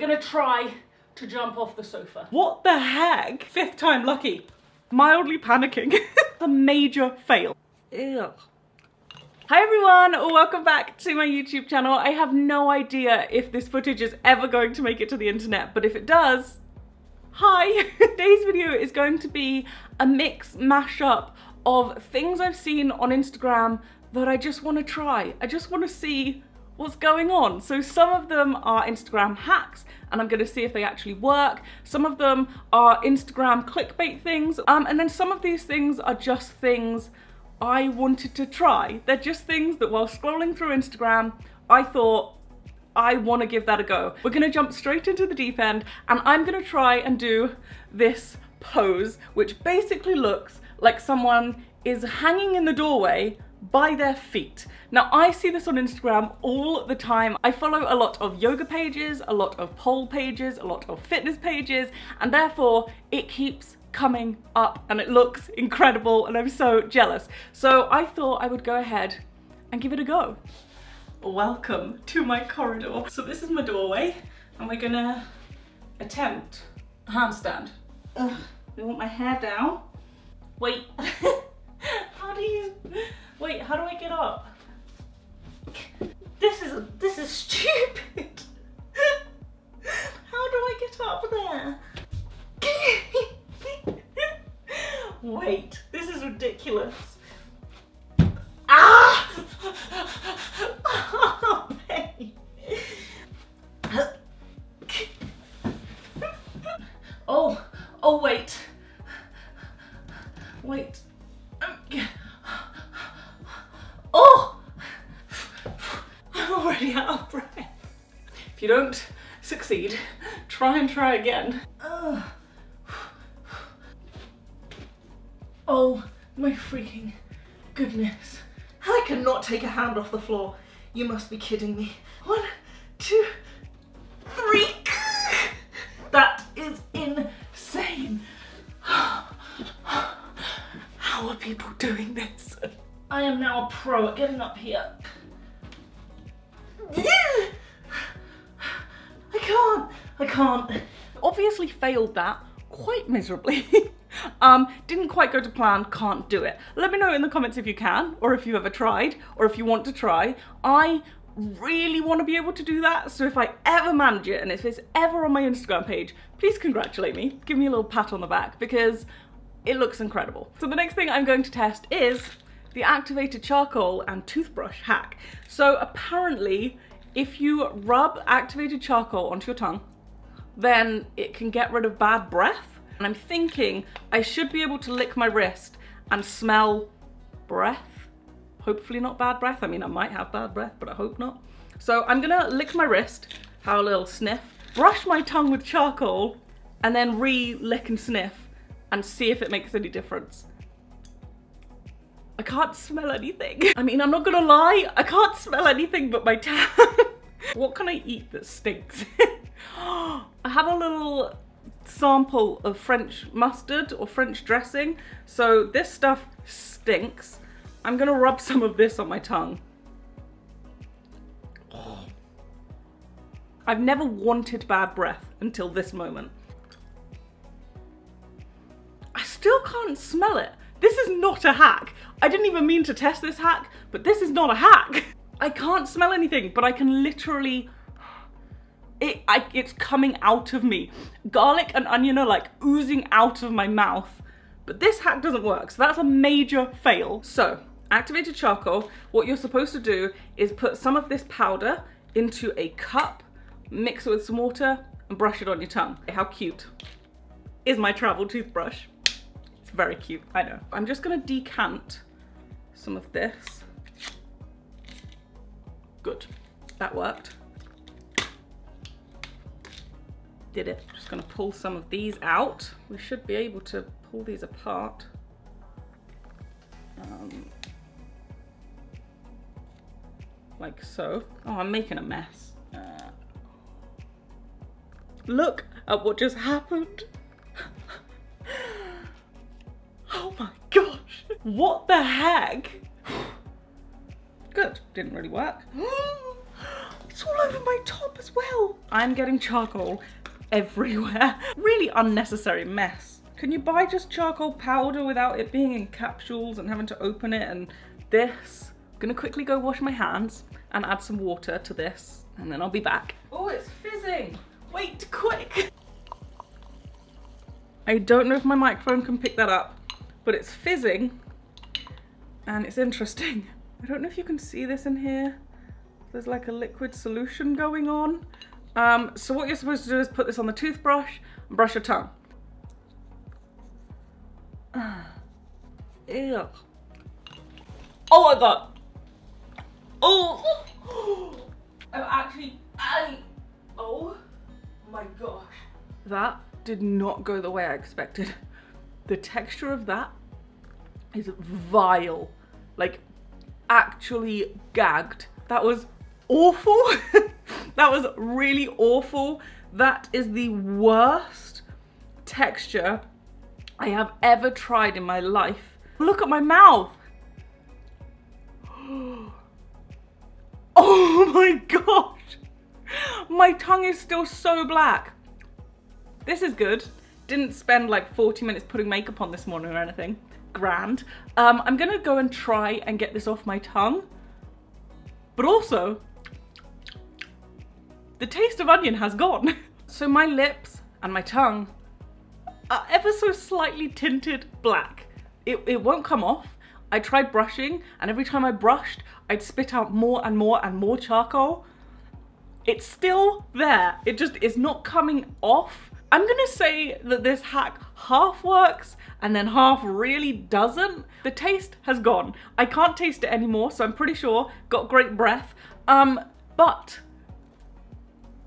gonna try to jump off the sofa. What the heck? 5th time lucky. Mildly panicking. A major fail. Ew. Hi everyone, welcome back to my YouTube channel. I have no idea if this footage is ever going to make it to the internet, but if it does, hi! Today's video is going to be a mix mashup of things I've seen on Instagram that I just want to try. I just want to see what's going on. So some of them are Instagram hacks and I'm going to see if they actually work. Some of them are Instagram clickbait things. And then some of these things are just things I wanted to try. They're just things that while scrolling through Instagram, I thought, I want to give that a go. We're going to jump straight into the deep end and I'm going to try and do this pose, which basically looks like someone is hanging in the doorway by their feet. Now I see this on Instagram all the time. I follow a lot of yoga pages, a lot of pole pages, a lot of fitness pages, and therefore it keeps coming up and it looks incredible and I'm so jealous. So I thought I would go ahead and give it a go. Welcome to my corridor. So this is my doorway and we're gonna attempt a handstand. Ugh, I want my hair down. Wait, how do I get up? This is stupid. How do I get up there? Wait, this is ridiculous. Ah! Oh, babe. Oh, wait. Wait. Oh! I'm already out of breath. If you don't succeed, try and try again. Oh my freaking goodness. I cannot take a hand off the floor. You must be kidding me. 1, 2, 3. That is insane. How are people doing this? I am now a pro at getting up here. I can't. Obviously failed that quite miserably. Didn't quite go to plan, can't do it. Let me know in the comments if you can, or if you ever tried, or if you want to try. I really want to be able to do that, so if I ever manage it, and if it's ever on my Instagram page, please congratulate me. Give me a little pat on the back, because it looks incredible. So the next thing I'm going to test is the activated charcoal and toothbrush hack. So apparently, if you rub activated charcoal onto your tongue, then it can get rid of bad breath. And I'm thinking I should be able to lick my wrist and smell breath. Hopefully not bad breath. I mean, I might have bad breath, but I hope not. So I'm gonna lick my wrist, have a little sniff, brush my tongue with charcoal, and then re-lick and sniff and see if it makes any difference. I can't smell anything. I mean, I'm not gonna lie, I can't smell anything but my tongue. What can I eat that stinks? I have a little sample of French mustard or French dressing. So this stuff stinks. I'm gonna rub some of this on my tongue. I've never wanted bad breath until this moment. I still can't smell it. This is not a hack. I didn't even mean to test this hack, but this is not a hack. I can't smell anything, but I can literally, it's coming out of me. Garlic and onion are like oozing out of my mouth, but this hack doesn't work, so that's a major fail. So, activated charcoal, what you're supposed to do is put some of this powder into a cup, mix it with some water, and brush it on your tongue. How cute is my travel toothbrush? It's very cute, I know. I'm just gonna decant some of this. Good, that worked. Did it. Just gonna pull some of these out. We should be able to pull these apart. Like so. Oh, I'm making a mess. Look at what just happened. Oh my gosh. What the heck? Good, didn't really work. It's all over my top as well. I'm getting charcoal everywhere. Really unnecessary mess. Can you buy just charcoal powder without it being in capsules and having to open it and this? I'm gonna quickly go wash my hands and add some water to this and then I'll be back. Oh, it's fizzing. Wait, quick. I don't know if my microphone can pick that up, but it's fizzing and it's interesting. I don't know if you can see this in here. There's like a liquid solution going on. So what you're supposed to do is put this on the toothbrush and brush your tongue. Ew. Oh my god. Oh. I'm actually, oh my gosh. That did not go the way I expected. The texture of that is vile. Like, actually gagged. That was awful. That was really awful. That is the worst texture I have ever tried in my life. Look at my mouth. Oh my gosh. My tongue is still so black. This is good. Didn't spend like 40 minutes putting makeup on this morning or anything. Grand. I'm gonna go and try and get this off my tongue. But also, the taste of onion has gone. So my lips and my tongue are ever so slightly tinted black. It won't come off. I tried brushing and every time I brushed, I'd spit out more and more and more charcoal. It's still there. It just is not coming off. I'm gonna say that this hack half works and then half really doesn't. The taste has gone. I can't taste it anymore, so I'm pretty sure got great breath. But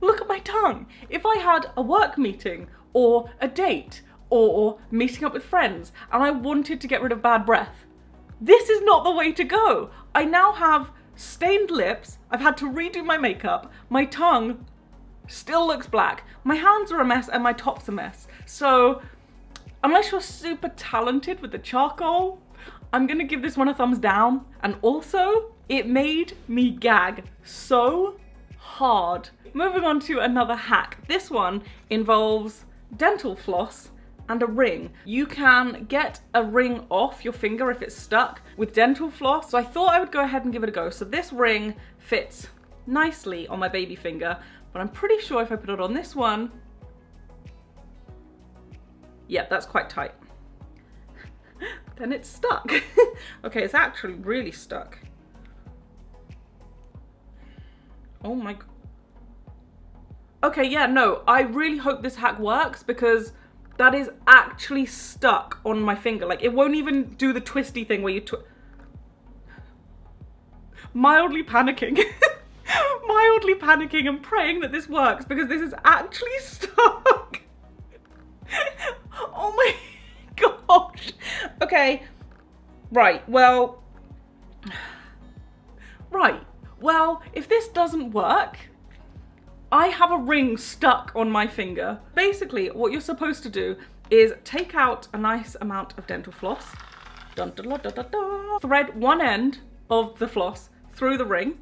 look at my tongue. If I had a work meeting or a date or meeting up with friends and I wanted to get rid of bad breath, this is not the way to go. I now have stained lips. I've had to redo my makeup. My tongue still looks black. My hands are a mess and my top's a mess. So unless you're super talented with the charcoal, I'm gonna give this one a thumbs down. And also, it made me gag so hard. Moving on to another hack. This one involves dental floss and a ring. You can get a ring off your finger if it's stuck with dental floss. So I thought I would go ahead and give it a go. So this ring fits nicely on my baby finger, but I'm pretty sure if I put it on this one, yeah, that's quite tight. Then it's stuck. Okay, it's actually really stuck. Oh my god. Okay, yeah, no, I really hope this hack works because that is actually stuck on my finger. Like, it won't even do the twisty thing where you mildly panicking. Mildly panicking and praying that this works because this is actually stuck. Oh my gosh. Okay, right, well, if this doesn't work, I have a ring stuck on my finger. Basically, what you're supposed to do is take out a nice amount of dental floss, thread one end of the floss through the ring,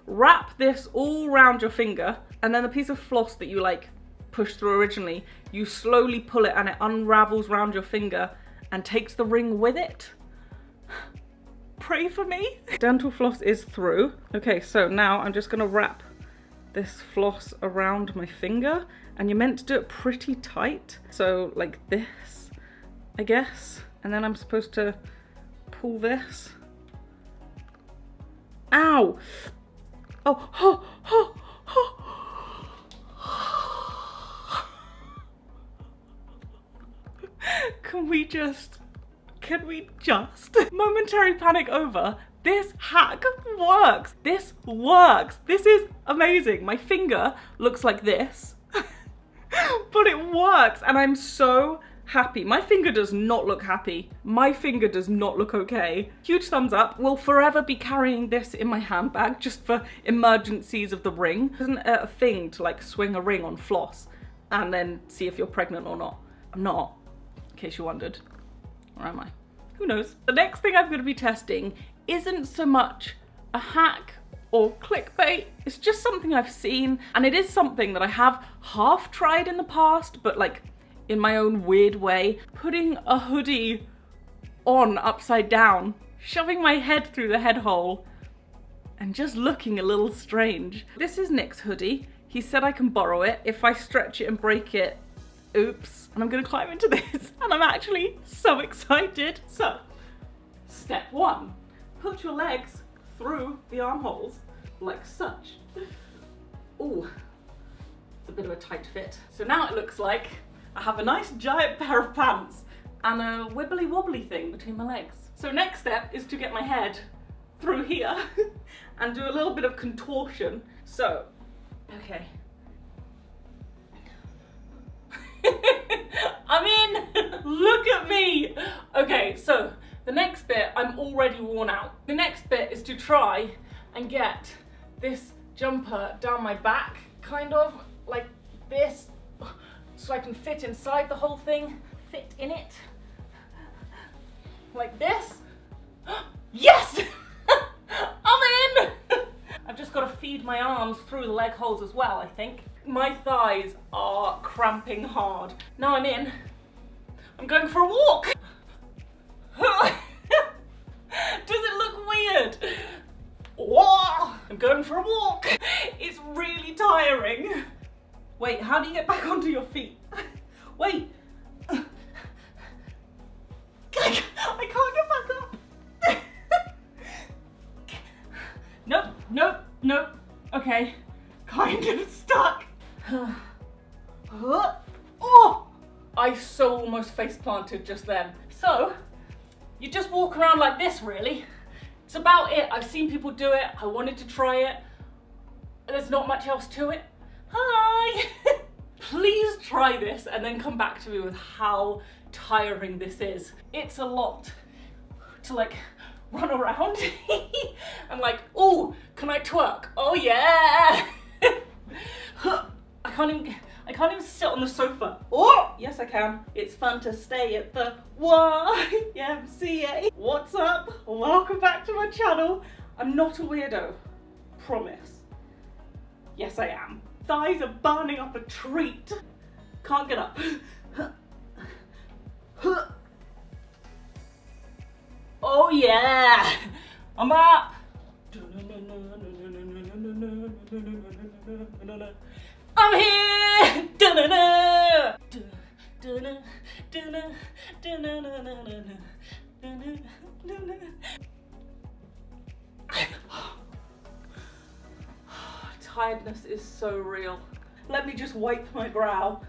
wrap this all around your finger, and then the piece of floss that you like pushed through originally, you slowly pull it and it unravels around your finger and takes the ring with it. Pray for me. Dental floss is through. Okay, so now I'm just gonna wrap this floss around my finger, and you're meant to do it pretty tight. So like this, I guess. And then I'm supposed to pull this. Ow! Oh. Can we just momentary panic over. This hack works. This works. This is amazing. My finger looks like this, but it works and I'm so happy. My finger does not look happy. My finger does not look okay. Huge thumbs up. Will forever be carrying this in my handbag just for emergencies of the ring. Isn't it a thing to like swing a ring on floss and then see if you're pregnant or not? I'm not, in case you wondered. Or am I? Who knows? The next thing I'm going to be testing isn't so much a hack or clickbait. It's just something I've seen, and it is something that I have half tried in the past, but like in my own weird way. Putting a hoodie on upside down, shoving my head through the head hole, and just looking a little strange. This is Nick's hoodie. He said I can borrow it if I stretch it and break it. Oops. And I'm gonna climb into this, and I'm actually so excited. So, step one, put your legs through the armholes like such. Ooh, it's a bit of a tight fit. So now it looks like I have a nice giant pair of pants and a wibbly wobbly thing between my legs. So next step is to get my head through here and do a little bit of contortion. So, okay. I'm in! Look at me! Okay, so the next bit, I'm already worn out. The next bit is to try and get this jumper down my back, kind of like this, so I can fit inside the whole thing, fit in it, like this. Yes! I'm in! I've just got to feed my arms through the leg holes as well, I think. My thighs are cramping hard. Now I'm in. I'm going for a walk. Does it look weird? Whoa! I'm going for a walk. It's really tiring. Wait, how do you get back onto your feet? Wait. I can't get back up. Nope, nope, nope. Okay, kind of stuck. Oh! I so almost face planted just then. So, you just walk around like this, really. It's about it. I've seen people do it. I wanted to try it. There's not much else to it. Hi! Please try this and then come back to me with how tiring this is. It's a lot to like run around and like, oh, can I twerk? Oh yeah! I can't even sit on the sofa. Oh, yes I can. It's fun to stay at the YMCA. What's up? Welcome back to my channel. I'm not a weirdo, promise. Yes I am. Thighs are burning up a treat. Can't get up. Oh yeah, I'm up. I'm here. Tiredness is so real. Let me just wipe my brow.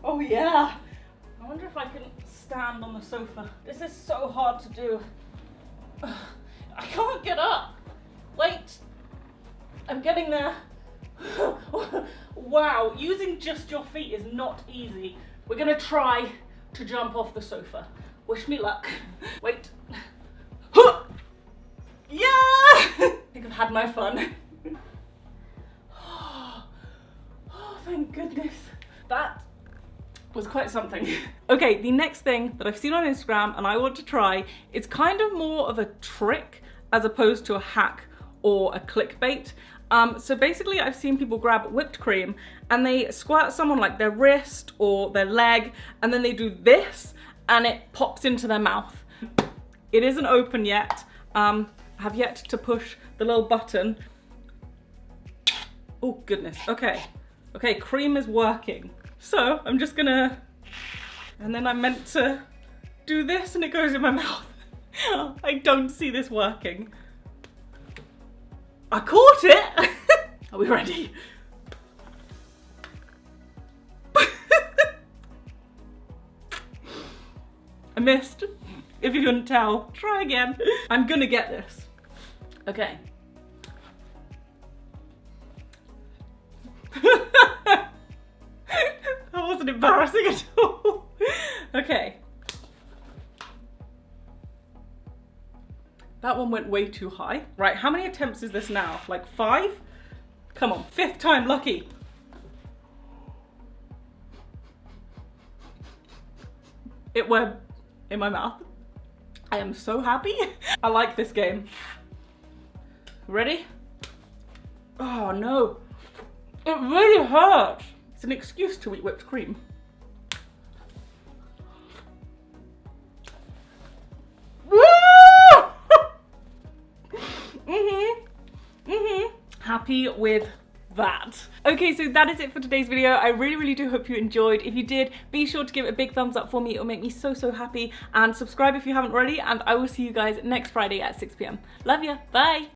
Oh yeah. I wonder if I can stand on the sofa. This is so hard to do. I can't get up. Wait. I'm getting there. Wow, using just your feet is not easy. We're gonna try to jump off the sofa. Wish me luck. Wait. Yeah! I think I've had my fun. Oh, thank goodness. That was quite something. Okay, the next thing that I've seen on Instagram and I want to try, it's kind of more of a trick as opposed to a hack or a clickbait. So basically I've seen people grab whipped cream and they squirt someone like their wrist or their leg, and then they do this and it pops into their mouth. It isn't open yet. I have yet to push the little button. Oh goodness, okay. Okay, cream is working. So I'm just gonna, and then I'm meant to do this and it goes in my mouth. I don't see this working. I caught it! Are we ready? I missed, if you couldn't tell. Try again. I'm gonna get this. Okay. That wasn't embarrassing at all. Okay. That one went way too high. Right, how many attempts is this now? Like 5? Come on, 5th time lucky. It went in my mouth. I am so happy. I like this game. Ready? Oh no, it really hurts. It's an excuse to eat whipped cream. Happy with that. Okay, so that is it for today's video. I really do hope you enjoyed. If you did, be sure to give it a big thumbs up for me. It'll make me so happy, and subscribe if you haven't already, and I will see you guys next Friday at 6 p.m. Love ya, bye.